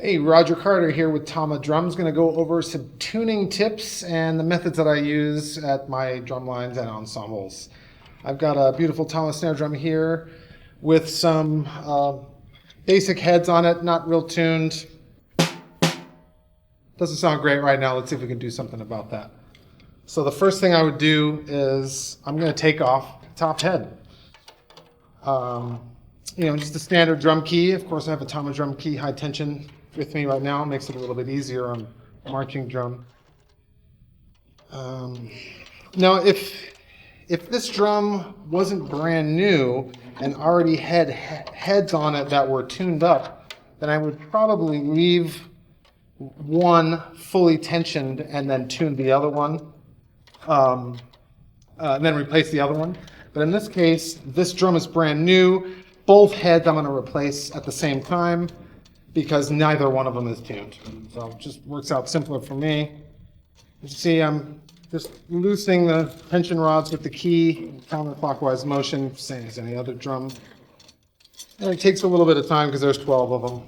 Hey, Roger Carter here with TAMA Drums. Going to go over some tuning tips and the methods that I use at my drum lines and ensembles. I've got a beautiful TAMA snare drum here with some basic heads on it, not real tuned. Doesn't sound great right now. Let's see if we can do something about that. So the first thing I would do is I'm going to take off the top head. Just a standard drum key. Of course, I have a TAMA drum key high tension with me right now. Makes it a little bit easier on marching drum. Now, if this drum wasn't brand new and already had heads on it that were tuned up, then I would probably leave one fully tensioned and then tune the other one, and then replace the other one. But in this case, this drum is brand new. Both heads I'm going to replace at the same time because neither one of them is tuned. So it just works out simpler for me. You see, I'm just loosening the tension rods with the key, counterclockwise motion, same as any other drum. And it takes a little bit of time because there's 12 of them.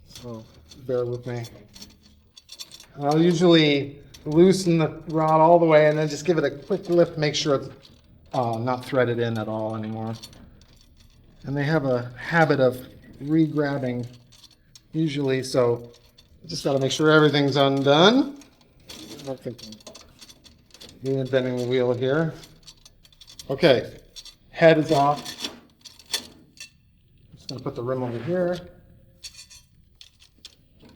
So bear with me. And I'll usually loosen the rod all the way and then just give it a quick lift, make sure it's not threaded in at all anymore. And they have a habit of re-grabbing usually, so I just got to make sure everything's undone. I'm not thinking reinventing the wheel here. Okay, head is off. Just going to put the rim over here.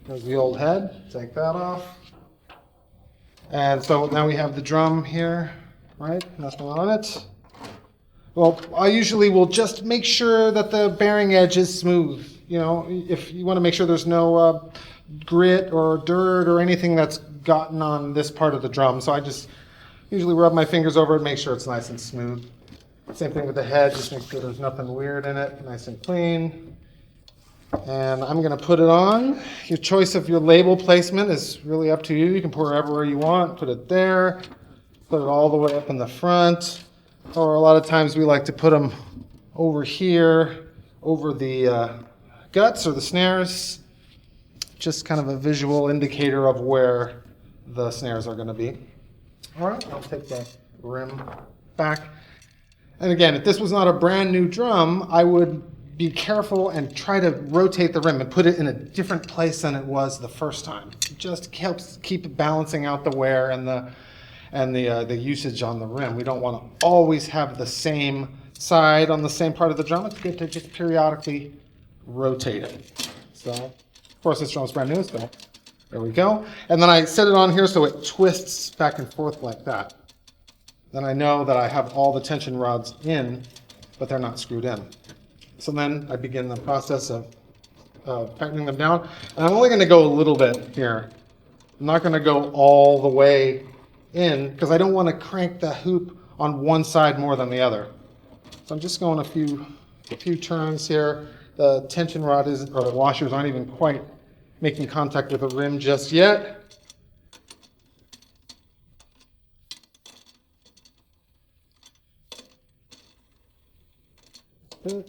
There's the old head. Take that off. And so now we have the drum here, right? Nothing on it. Well, I usually will just make sure that the bearing edge is smooth. You know, if you want to make sure there's no grit or dirt or anything that's gotten on this part of the drum. So I just usually rub my fingers over it, make sure it's nice and smooth. Same thing with the head, just make sure there's nothing weird in it, nice and clean. And I'm going to put it on. Your choice of your label placement is really up to you. You can put it everywhere you want. Put it there. Put it all the way up in the front. Or a lot of times we like to put them over here, over the guts or the snares. Just kind of a visual indicator of where the snares are going to be. All right, I'll take the rim back. And again, if this was not a brand new drum, I would be careful and try to rotate the rim and put it in a different place than it was the first time. It just helps keep balancing out the wear and the usage on the rim. We don't want to always have the same side on the same part of the drum. It's good to just periodically rotate it. So, of course, this drum's brand new, so there we go. And then I set it on here so it twists back and forth like that. Then I know that I have all the tension rods in, but they're not screwed in. So then I begin the process of tightening them down. And I'm only going to go a little bit here. I'm not going to go all the way in because I don't want to crank the hoop on one side more than the other. So I'm just going a few turns here. The tension rod or the washers aren't even quite making contact with the rim just yet. So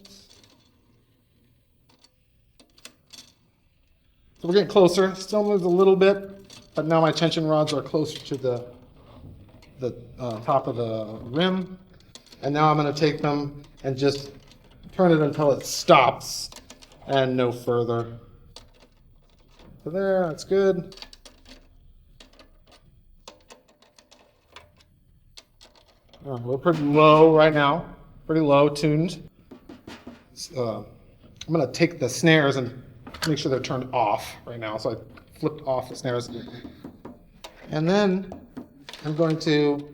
we're getting closer. Still moves a little bit, but now my tension rods are closer to the top of the rim. And now I'm going to take them and just turn it until it stops and no further. So there, that's good. We're pretty low right now, pretty low tuned. I'm going to take the snares and make sure they're turned off right now. So I flipped off the snares. And then I'm going to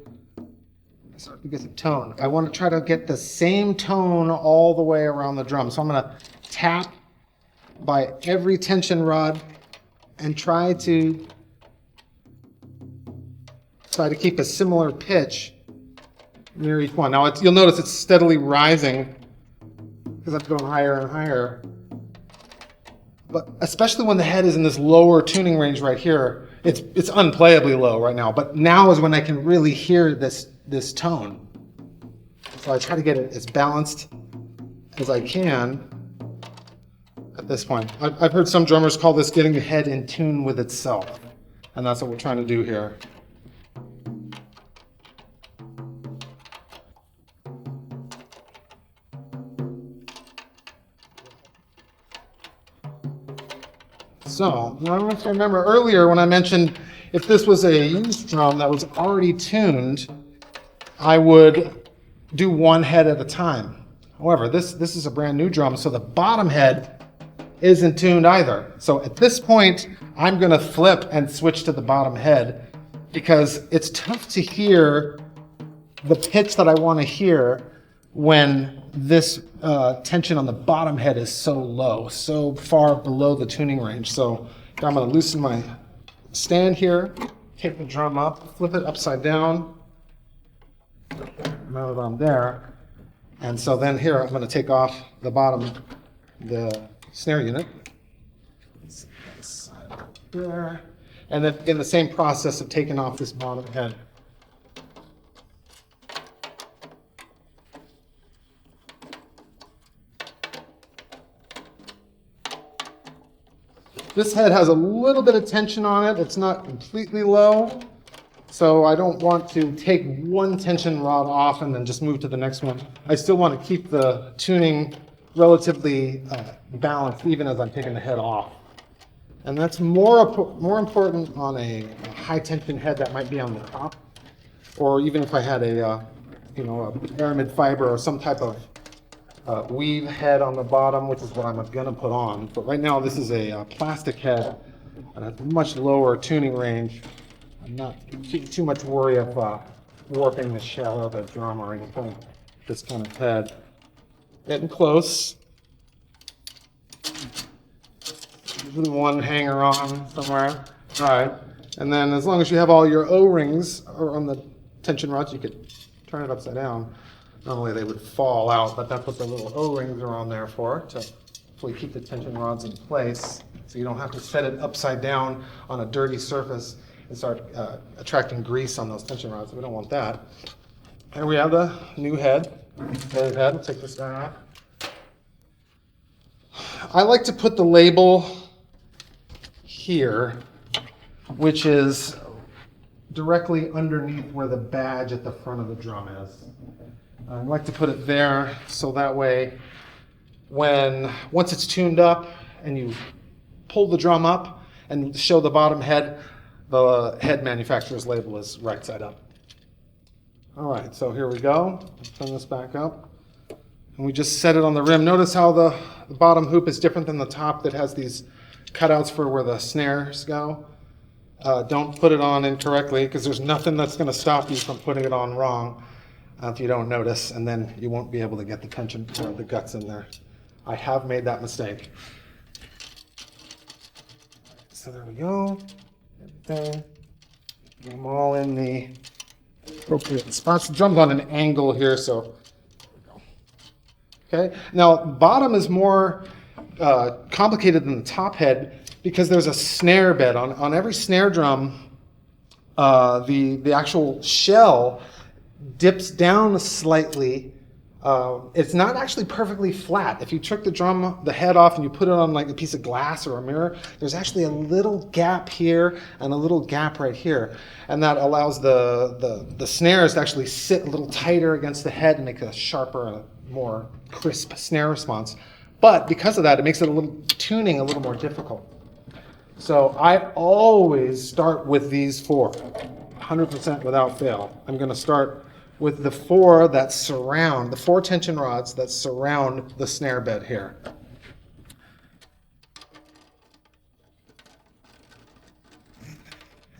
start to get some tone. I want to try to get the same tone all the way around the drum. So I'm going to tap by every tension rod and try to keep a similar pitch near each one. Now you'll notice it's steadily rising because I'm going higher and higher. But especially when the head is in this lower tuning range right here, it's unplayably low right now. But now is when I can really hear this tone. So I try to get it as balanced as I can at this point. I've heard some drummers call this getting the head in tune with itself. And that's what we're trying to do here. So, I want to remember earlier when I mentioned if this was a used drum that was already tuned, I would do one head at a time. However, this is a brand new drum, so the bottom head isn't tuned either. So at this point, I'm going to flip and switch to the bottom head because it's tough to hear the pitch that I want to hear when this tension on the bottom head is so low, so far below the tuning range. So I'm going to loosen my stand here, take the drum up, flip it upside down, mount it on there. And so then here I'm going to take off the bottom, the snare unit. There. And then in the same process of taking off this bottom head. This head has a little bit of tension on it. It's not completely low. So I don't want to take one tension rod off and then just move to the next one. I still want to keep the tuning relatively balanced even as I'm taking the head off. And that's more important on a high tension head that might be on the top, or even if I had a pyramid fiber or some type of weave head on the bottom, which is what I'm going to put on. But right now this is a plastic head and a much lower tuning range. I'm not too much worry of warping the shell of a drum or anything. This kind of head. Getting close. Usually one hanger on somewhere. All right. And then as long as you have all your O-rings or on the tension rods, you could turn it upside down. Normally they would fall out, but that's what the little O-rings are on there for, to hopefully keep the tension rods in place so you don't have to set it upside down on a dirty surface and start attracting grease on those tension rods. We don't want that. Here we have the new head. We'll take this guy off. I like to put the label here, which is directly underneath where the badge at the front of the drum is. I like to put it there so that way once it's tuned up and you pull the drum up and show the bottom head, the head manufacturer's label is right side up. All right, so here we go. Turn this back up. And we just set it on the rim. Notice how the bottom hoop is different than the top that has these cutouts for where the snares go. Don't put it on incorrectly because there's nothing that's going to stop you from putting it on wrong if you don't notice, and then you won't be able to get the tension or the guts in there. I have made that mistake. So there we go. Everything. Get them all in the appropriate spots. The drum's on an angle here, so okay. Now, bottom is more complicated than the top head because there's a snare bed. On every snare drum, the actual shell dips down slightly. It's not actually perfectly flat. If you took the head off and you put it on like a piece of glass or a mirror, there's actually a little gap here and a little gap right here. And that allows the snares to actually sit a little tighter against the head and make a sharper and a more crisp snare response. But because of that, it makes tuning a little more difficult. So I always start with these four, 100% without fail. I'm going to start with the four tension rods that surround the snare bed here.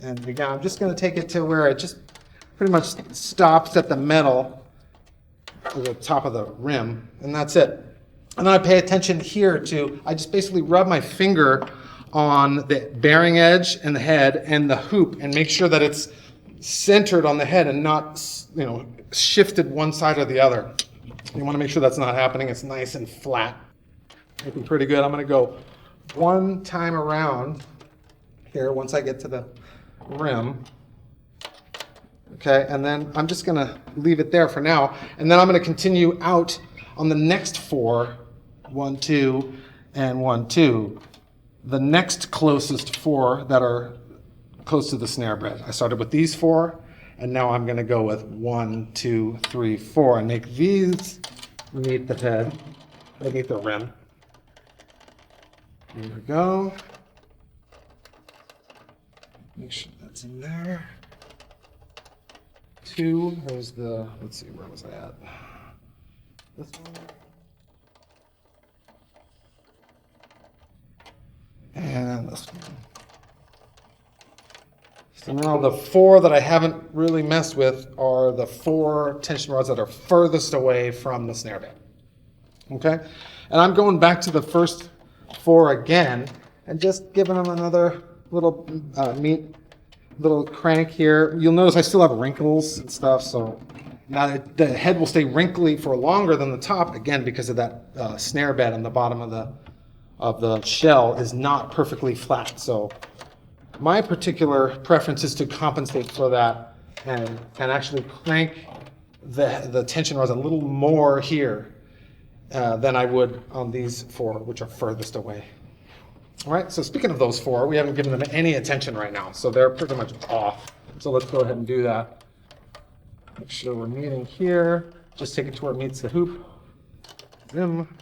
And again, I'm just going to take it to where it just pretty much stops at the metal, at the top of the rim, and that's it. And then I pay attention here I just basically rub my finger on the bearing edge and the head and the hoop and make sure that it's centered on the head and not, shifted one side or the other. You want to make sure that's not happening. It's nice and flat. Looking pretty good. I'm going to go one time around here once I get to the rim. Okay, and then I'm just going to leave it there for now. And then I'm going to continue out on the next four. 1, 2, and 1, 2. The next closest 4 that are close to the snare bed. I started with these 4, and now I'm going to go with 1, 2, 3, 4, and make these meet the head, meet the rim. Here we go. Make sure that's in there. 2, there's the, let's see, where was I at? This one. And this one. So now the 4 that I haven't really messed with are the 4 tension rods that are furthest away from the snare bed. Okay? And I'm going back to the first 4 again and just giving them another little little crank here. You'll notice I still have wrinkles and stuff, so now the head will stay wrinkly for longer than the top, again, because of that snare bed on the bottom of the shell is not perfectly flat. So my particular preference is to compensate for that and actually crank the tension rods a little more here than I would on these 4, which are furthest away. All right, so speaking of those 4, we haven't given them any attention right now, so they're pretty much off. So let's go ahead and do that. Make sure we're meeting here. Just take it to where it meets the hoop. Zoom.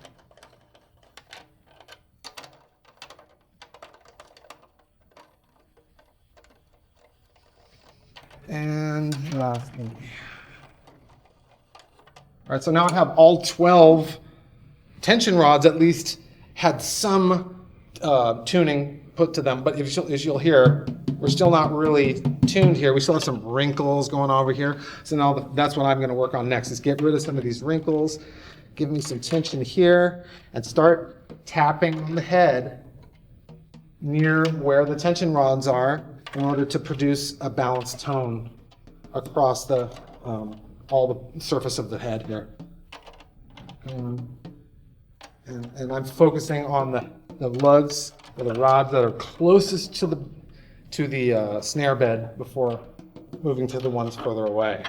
And lastly. All right, so now I have all 12 tension rods at least had some tuning put to them, but as you'll hear, we're still not really tuned here. We still have some wrinkles going on over here. So now that's what I'm going to work on next, is get rid of some of these wrinkles, give me some tension here, and start tapping on the head near where the tension rods are in order to produce a balanced tone across the all the surface of the head here. And I'm focusing on the lugs or the rods that are closest to the snare bed before moving to the ones further away.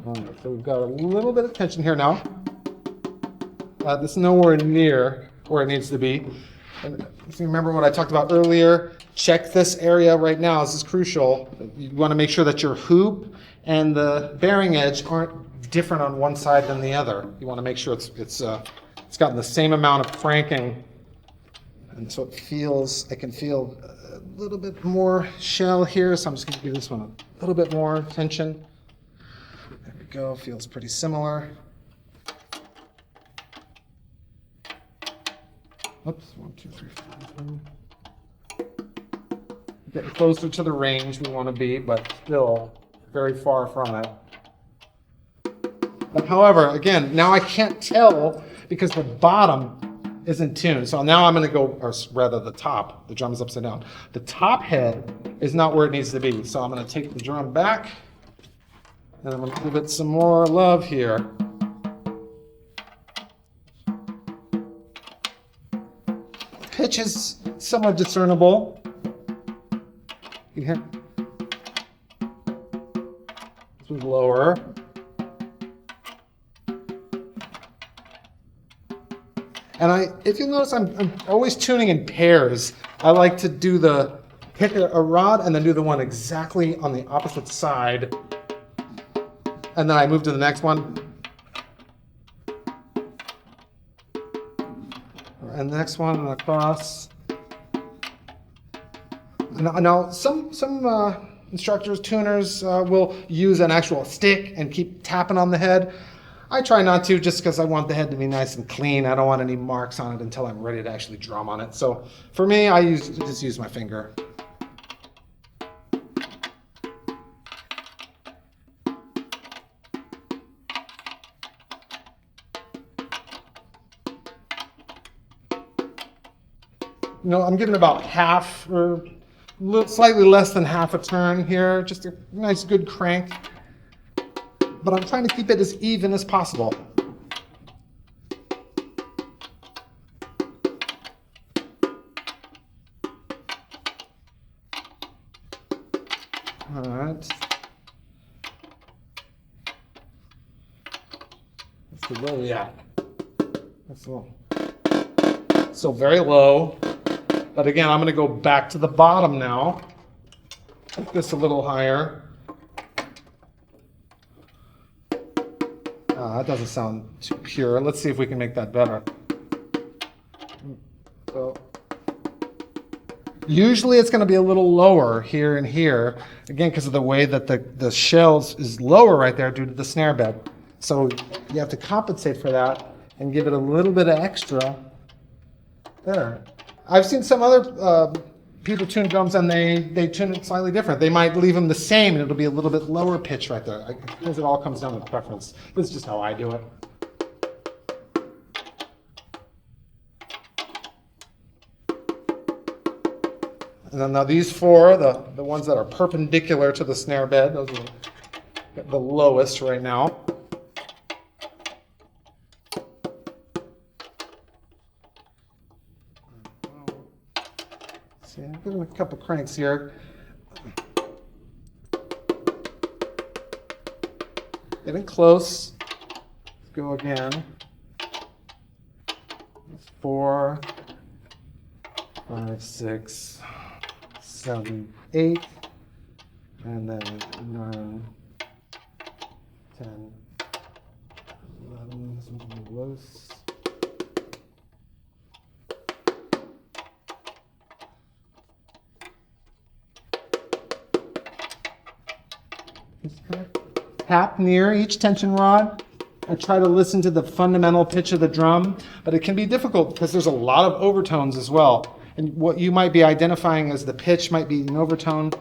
All right, so we've got a little bit of tension here now. This is nowhere near where it needs to be. And if you remember what I talked about earlier, check this area right now. This is crucial. You want to make sure that your hoop and the bearing edge aren't different on one side than the other. You want to make sure it's gotten the same amount of cranking, and so it feels. I can feel a little bit more shell here, so I'm just going to give this one a little bit more tension. There we go. Feels pretty similar. Oops, 1, 2, 3, 4. Getting closer to the range we want to be, but still very far from it. But however, again, now I can't tell because the bottom isn't tuned. So now I'm going to go, or rather the top, the drum is upside down. The top head is not where it needs to be. So I'm going to take the drum back and I'm going to give it some more love here. Pitch is somewhat discernible. You can hear this was lower. And if you'll notice, I'm always tuning in pairs. I like to do pick a rod and then do the one exactly on the opposite side. And then I move to the next one. And the next one across. Now some instructors, tuners will use an actual stick and keep tapping on the head. I try not to, just because I want the head to be nice and clean. I don't want any marks on it until I'm ready to actually drum on it. So for me, I just use my finger. You know, I'm giving about half, or slightly less than half a turn here. Just a nice, good crank. But I'm trying to keep it as even as possible. All right. Let's see where we at. That's a little, still very low. But again, I'm going to go back to the bottom now. Make this a little higher. That doesn't sound too pure. Let's see if we can make that better. So, usually it's going to be a little lower here and here, again, because of the way that the shells is lower right there due to the snare bed. So you have to compensate for that and give it a little bit of extra there. I've seen some other people tune drums and they tune it slightly different. They might leave them the same and it'll be a little bit lower pitch right there. I guess it all comes down to preference. This is just how I do it. And then now these four, the ones that are perpendicular to the snare bed, those are the lowest right now. See, I'm giving a couple cranks here. Getting close. Let's go again. 4, 5, 6, 7, 8, and then 9, 10, 11, this one's a little loose. Just kind of tap near each tension rod. I try to listen to the fundamental pitch of the drum, but it can be difficult because there's a lot of overtones as well. And what you might be identifying as the pitch might be an overtone.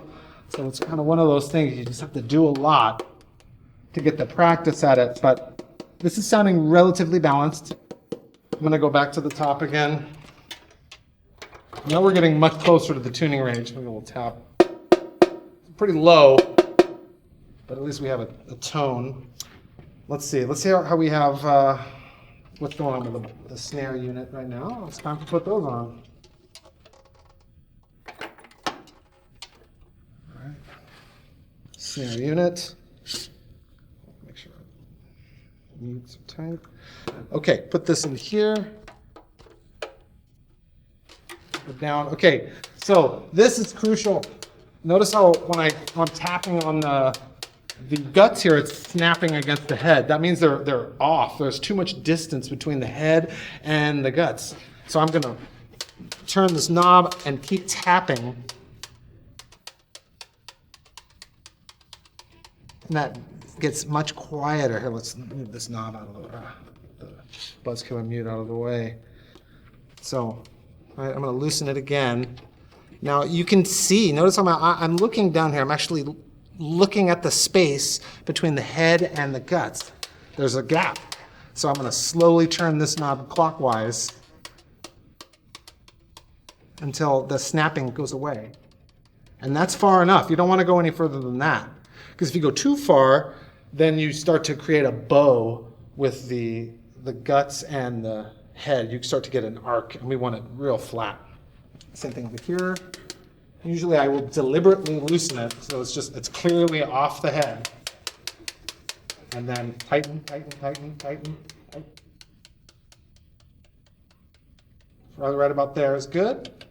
So it's kind of one of those things. You just have to do a lot to get the practice at it. But this is sounding relatively balanced. I'm going to go back to the top again. Now we're getting much closer to the tuning range. Maybe we'll tap. It's pretty low, but at least we have a tone. Let's see how we have, what's going on with the snare unit right now. It's time to put those on. All right. Snare unit. Make sure I mute some tight. Okay, put this in here. Put down. Okay, so this is crucial. Notice how when I'm tapping on the guts here, it's snapping against the head. That means they're off. There's too much distance between the head and the guts. So I'm going to turn this knob and keep tapping. And that gets much quieter. Here, let's move this knob out of the buzzkill mute out of the way. So all right, I'm going to loosen it again. Now you can see, notice I'm looking down here. I'm actually looking at the space between the head and the guts. There's a gap. So I'm going to slowly turn this knob clockwise until the snapping goes away. And that's far enough. You don't want to go any further than that. Because if you go too far, then you start to create a bow with the guts and the head. You start to get an arc, and we want it real flat. Same thing over here. Usually I will deliberately loosen it so it's clearly off the head. And then tighten, tighten, tighten, tighten, tighten. Right about there is good.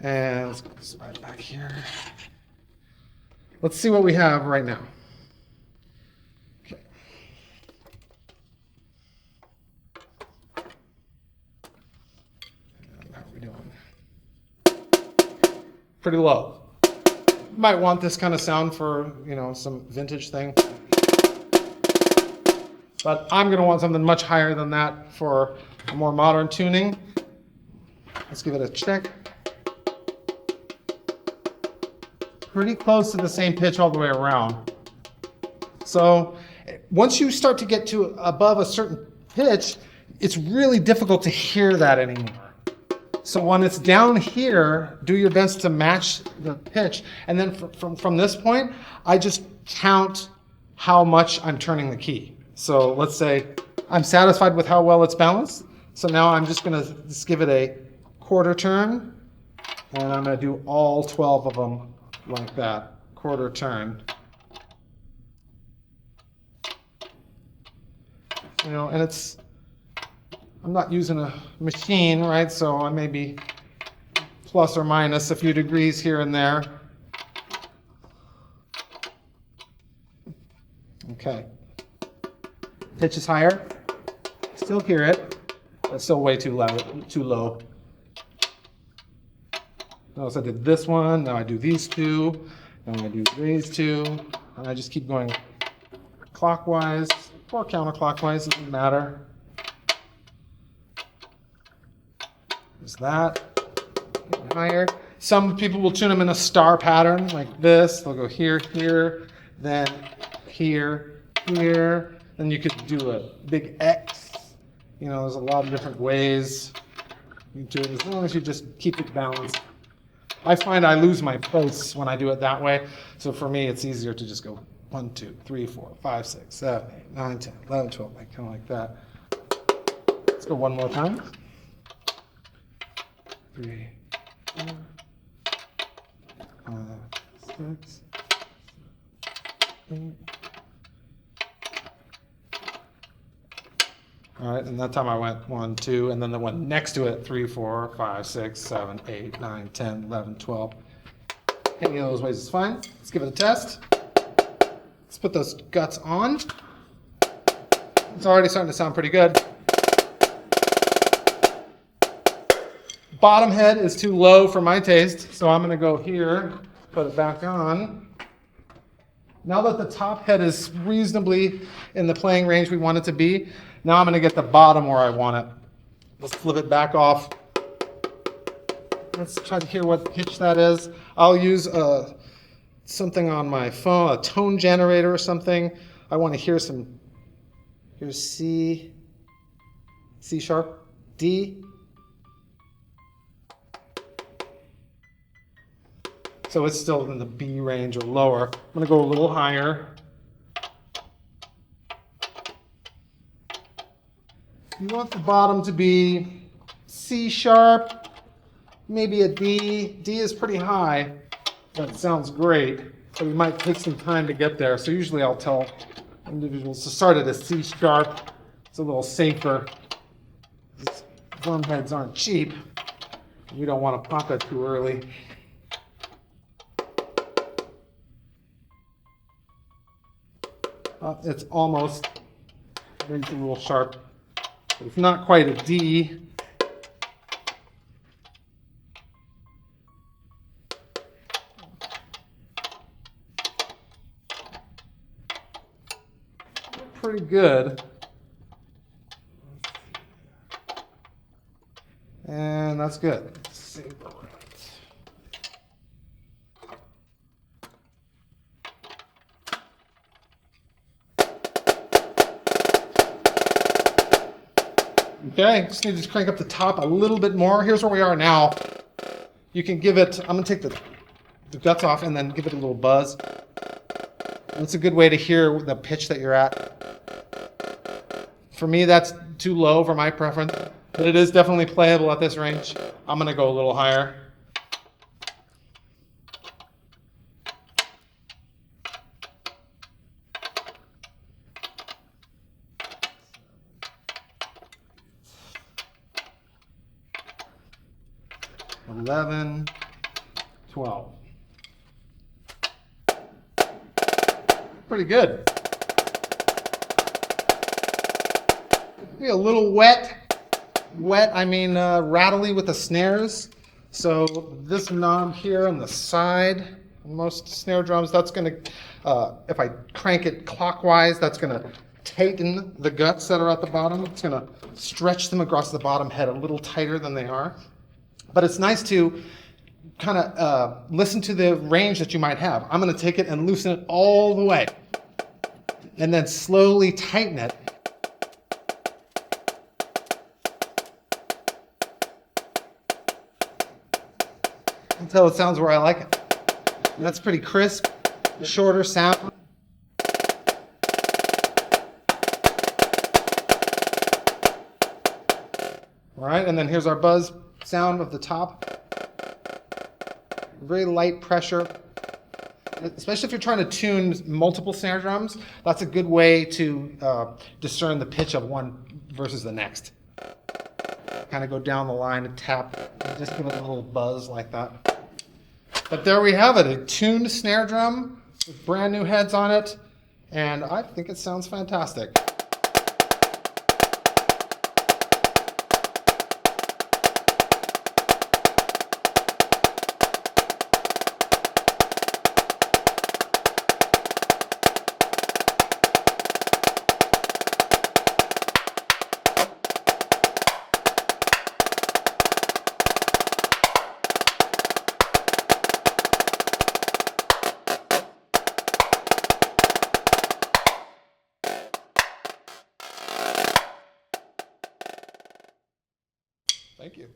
And let's get this right back here. Let's see what we have right now. Okay. And how are we doing? Pretty low. You might want this kind of sound for, some vintage thing. But I'm going to want something much higher than that for a more modern tuning. Let's give it a check. Pretty close to the same pitch all the way around. So once you start to get to above a certain pitch, it's really difficult to hear that anymore. So when it's down here, do your best to match the pitch. And then from this point, I just count how much I'm turning the key. So let's say I'm satisfied with how well it's balanced. So now I'm just going to give it a quarter turn. And I'm going to do all 12 of them like that, quarter turn. And I'm not using a machine, right? So I may be plus or minus a few degrees here and there. Okay. Pitch is higher. Still hear it, but still way too loud, too low. Notice I did this one, now I do these two, now I do these two, and I just keep going clockwise or counterclockwise, doesn't matter. Is that higher? Some people will tune them in a star pattern like this. They'll go here, here, then here, here. Then you could do a big X. You know, there's a lot of different ways you do it, as long as you just keep it balanced. I find I lose my place when I do it that way. So for me, it's easier to just go 1, 2, 3, 4, 5, 6, 7, 8, 9, 10, 11, 12, like kind of like that. Let's go one more time. 3, 4, 5, 6, 8. All right, and that time I went 1, 2, and then the one next to it, 3, 4, 5, 6, 7, 8, 9, 10, 11, 12. Any of those ways is fine. Let's give it a test. Let's put those guts on. It's already starting to sound pretty good. Bottom head is too low for my taste, so I'm going to go here, put it back on. Now that the top head is reasonably in the playing range we want it to be, now I'm going to get the bottom where I want it. Let's flip it back off. Let's try to hear what pitch that is. I'll use something on my phone, a tone generator or something. I want to hear some, here's C, C sharp, D. So it's still in the B range or lower. I'm going to go a little higher. You want the bottom to be C sharp, maybe a D. D is pretty high. That sounds great, but we might take some time to get there. So usually I'll tell individuals to start at a C sharp. It's a little safer. Drum heads aren't cheap. We don't want to pop it too early. It's almost, it's a little sharp. It's not quite a D. Pretty good. And that's good. Okay, just need to crank up the top a little bit more. Here's where we are now. You can give it, I'm going to take the guts off and then give it a little buzz. That's a good way to hear the pitch that you're at. For me, that's too low for my preference, but it is definitely playable at this range. I'm going to go a little higher. $11, $12. Pretty good. Maybe a little wet. Wet, I mean rattly with the snares. So this knob here on the side, most snare drums, that's going to, if I crank it clockwise, that's going to tighten the guts that are at the bottom. It's going to stretch them across the bottom head a little tighter than they are. But it's nice to kind of listen to the range that you might have. I'm going to take it and loosen it all the way and then slowly tighten it. Until it sounds where I like it. And that's pretty crisp, shorter sound. All right, and then here's our buzz sound of the top. Very light pressure. Especially if you're trying to tune multiple snare drums, that's a good way to discern the pitch of one versus the next. kind of go down the line and tap, and just give it a little buzz like that. But there we have it, a tuned snare drum with brand new heads on it, and I think it sounds fantastic. Thank you.